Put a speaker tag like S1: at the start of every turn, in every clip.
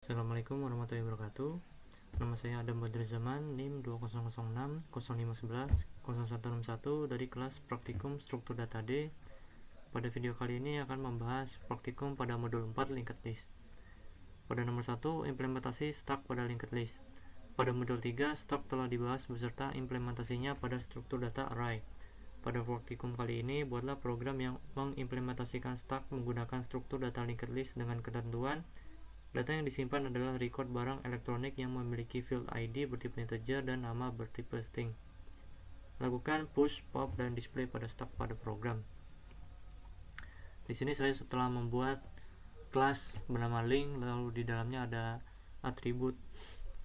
S1: Assalamualaikum warahmatullahi wabarakatuh. Nama saya Adam Badri Zaman, NIM 2006 0511 0161 dari kelas Praktikum Struktur Data D. Pada video kali ini akan membahas praktikum pada modul 4 linked list. Pada nomor 1, implementasi stack pada linked list. Pada modul 3, stack telah dibahas beserta implementasinya pada struktur data array. Pada praktikum kali ini, buatlah program yang mengimplementasikan stack menggunakan struktur data linked list dengan ketentuan data yang disimpan adalah record barang elektronik yang memiliki field ID bertipe integer dan nama bertipe string. Lakukan push, pop, dan display pada stack pada program. Di sini saya setelah membuat kelas bernama link, lalu di dalamnya ada atribut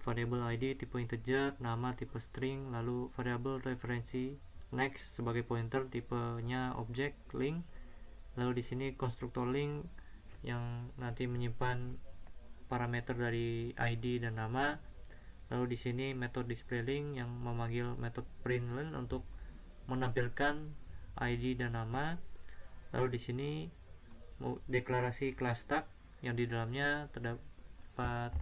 S1: variable ID tipe integer, nama tipe string, lalu variable referensi next sebagai pointer tipenya object link. Lalu di sini konstruktor link yang nanti menyimpan parameter dari ID dan nama. Lalu di sini metode displayLink yang memanggil metode println untuk menampilkan ID dan nama. Lalu di sini deklarasi class stack yang di dalamnya terdapat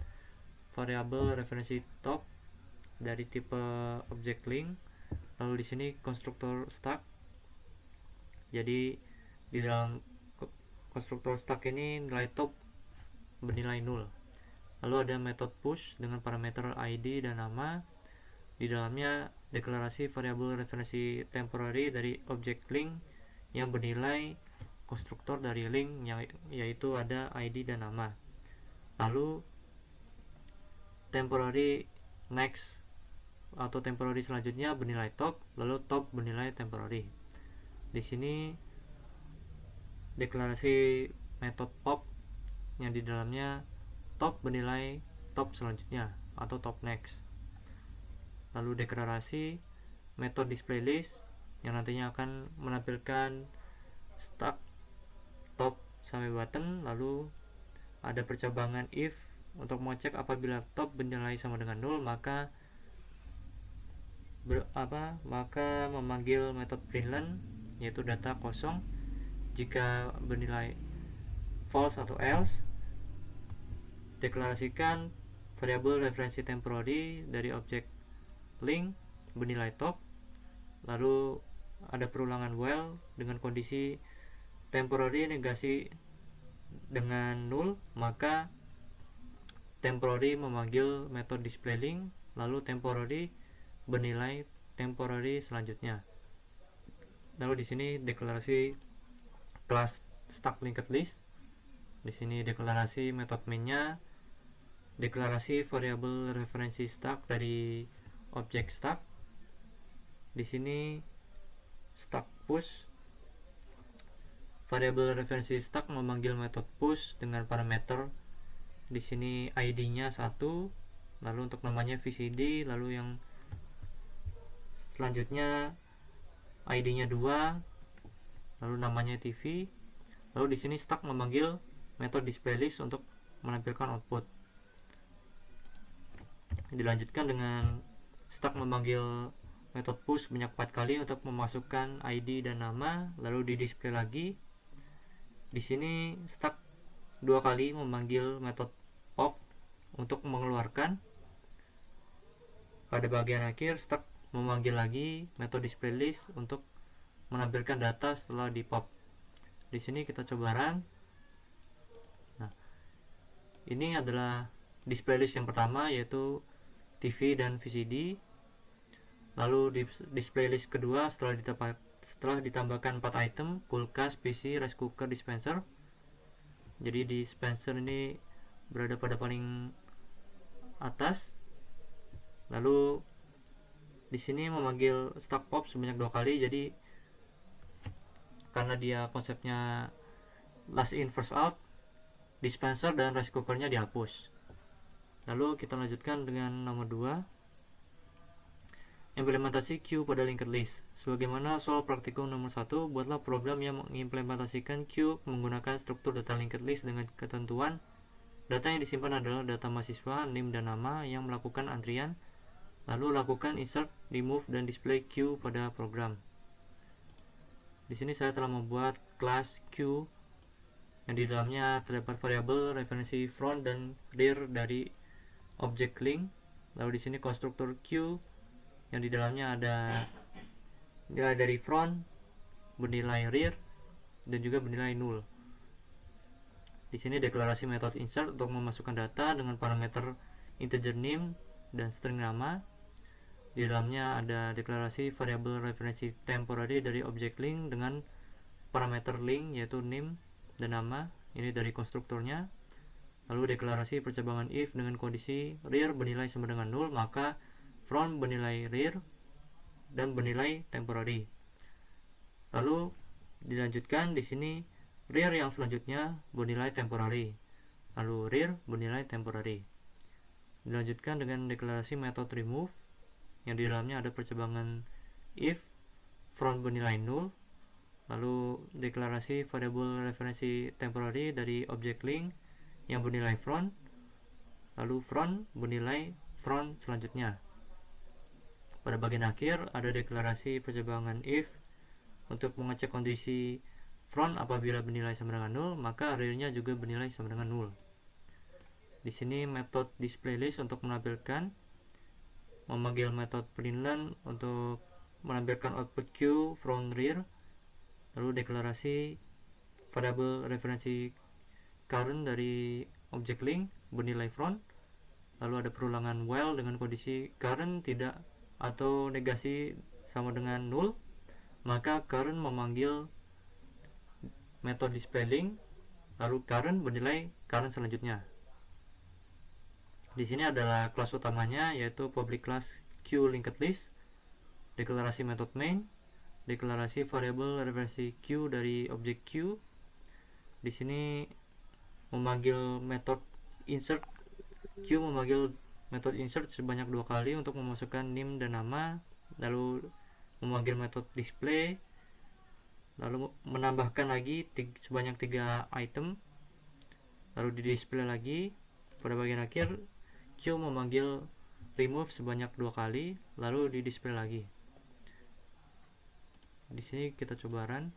S1: variabel referensi top dari tipe object link. Lalu di sini konstruktor stack. Jadi di dalam konstruktor stack ini nilai top bernilai 0. Lalu ada metode push dengan parameter ID dan nama. Di dalamnya deklarasi variabel referensi temporary dari object link yang bernilai konstruktor dari link yaitu ada ID dan nama. Lalu temporary next atau temporary selanjutnya bernilai top, lalu top bernilai temporary. Di sini deklarasi metode pop yang di dalamnya top bernilai top selanjutnya atau top next. Lalu deklarasi metode displayList yang nantinya akan menampilkan stack top sampai button. Lalu ada percabangan if untuk mengecek apabila top bernilai sama dengan 0 maka memanggil metode println yaitu data kosong. Jika bernilai false atau else, deklarasikan variabel referensi temporary dari object link bernilai top. Lalu ada perulangan while dengan kondisi temporary negasi dengan 0 maka temporary memanggil metode displayLink, lalu temporary bernilai temporary selanjutnya. Lalu di sini deklarasi kelas stack linked list. Di sini deklarasi metode main-nya, deklarasi variabel referensi stack dari objek stack. Di sini stack push, variabel referensi stack memanggil metode push dengan parameter di sini ID-nya 1, lalu untuk namanya VCD, lalu yang selanjutnya ID-nya 2, lalu namanya TV. Lalu di sini stack memanggil metode displayList untuk menampilkan output. Dilanjutkan dengan stack memanggil metode push banyak 4 kali untuk memasukkan ID dan nama, lalu di display lagi. Di sini stack 2 kali memanggil metode pop untuk mengeluarkan. Pada bagian akhir stack memanggil lagi metode displayList untuk menampilkan data setelah di pop. Di sini kita coba run. Nah, ini adalah displayList yang pertama yaitu TV dan VCD. Lalu di displayList kedua setelah ditambahkan 4 item, kulkas, PC, rice cooker, dispenser. Jadi dispenser ini berada pada paling atas. Lalu di sini memanggil stack pop sebanyak 2 kali. Jadi karena dia konsepnya last in first out, dispenser dan rice cookernya dihapus. Lalu kita lanjutkan dengan nomor 2, implementasi queue pada linked list. Sebagaimana soal praktikum nomor 1, buatlah program yang mengimplementasikan queue menggunakan struktur data linked list dengan ketentuan data yang disimpan adalah data mahasiswa, NIM dan nama yang melakukan antrian. Lalu lakukan insert, remove, dan display queue pada program. Di sini saya telah membuat kelas queue yang di dalamnya terdapat variabel referensi front dan rear dari objek link. Lalu di sini konstruktor Q yang di dalamnya ada nilai dari front, bernilai rear, dan juga bernilai null. Di sini deklarasi metode insert untuk memasukkan data dengan parameter integer name dan string nama. Di dalamnya ada deklarasi variabel referensi temporary dari objek link dengan parameter link yaitu name dan nama, ini dari konstruktornya. Lalu deklarasi percabangan if dengan kondisi rear bernilai sama dengan 0, maka front bernilai rear dan bernilai temporary. Lalu dilanjutkan di sini rear yang selanjutnya bernilai temporary, lalu rear bernilai temporary. Dilanjutkan dengan deklarasi metode remove yang di dalamnya ada percabangan if front bernilai 0, lalu deklarasi variabel referensi temporary dari objek link yang bernilai front, lalu front bernilai front selanjutnya. Pada bagian akhir ada deklarasi percabangan if untuk mengecek kondisi front apabila bernilai sama dengan 0, maka rear-nya juga bernilai sama dengan 0. Di sini metode displayList untuk memanggil metode printlen untuk menampilkan output Q front rear. Lalu deklarasi variabel referensi current dari objek link bernilai front. Lalu ada perulangan while dengan kondisi current tidak atau negasi sama dengan 0, maka current memanggil metode displayLink, lalu current bernilai current selanjutnya. Di sini adalah kelas utamanya yaitu public class QLinkedList, deklarasi metode main, deklarasi variabel referensi Q dari objek Q. Di sini memanggil metode insert, Q memanggil metode insert sebanyak 2 kali untuk memasukkan name dan nama, lalu memanggil metode display, lalu menambahkan lagi sebanyak 3 item, lalu di display lagi. Pada bagian akhir Q memanggil remove sebanyak 2 kali, lalu di display lagi. Di sini kita coba run.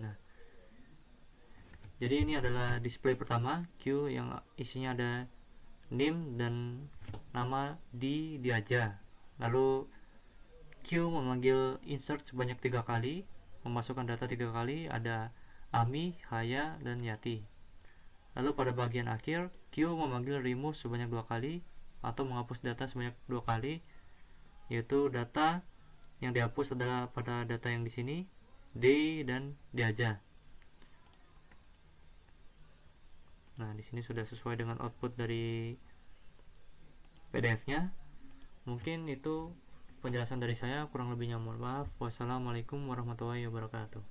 S1: Nah, jadi ini adalah display pertama Q yang isinya ada name dan nama diaja. Lalu Q memanggil insert sebanyak 3 kali, memasukkan data 3 kali, ada Ami, Haya, dan Yati. Lalu pada bagian akhir Q memanggil remove sebanyak 2 kali atau menghapus data sebanyak 2 kali, yaitu data yang dihapus adalah pada data yang di sini D dan diaja. Nah, di sini sudah sesuai dengan output dari PDF-nya. Mungkin itu penjelasan dari saya, kurang lebihnya mohon maaf. Wassalamualaikum warahmatullahi wabarakatuh.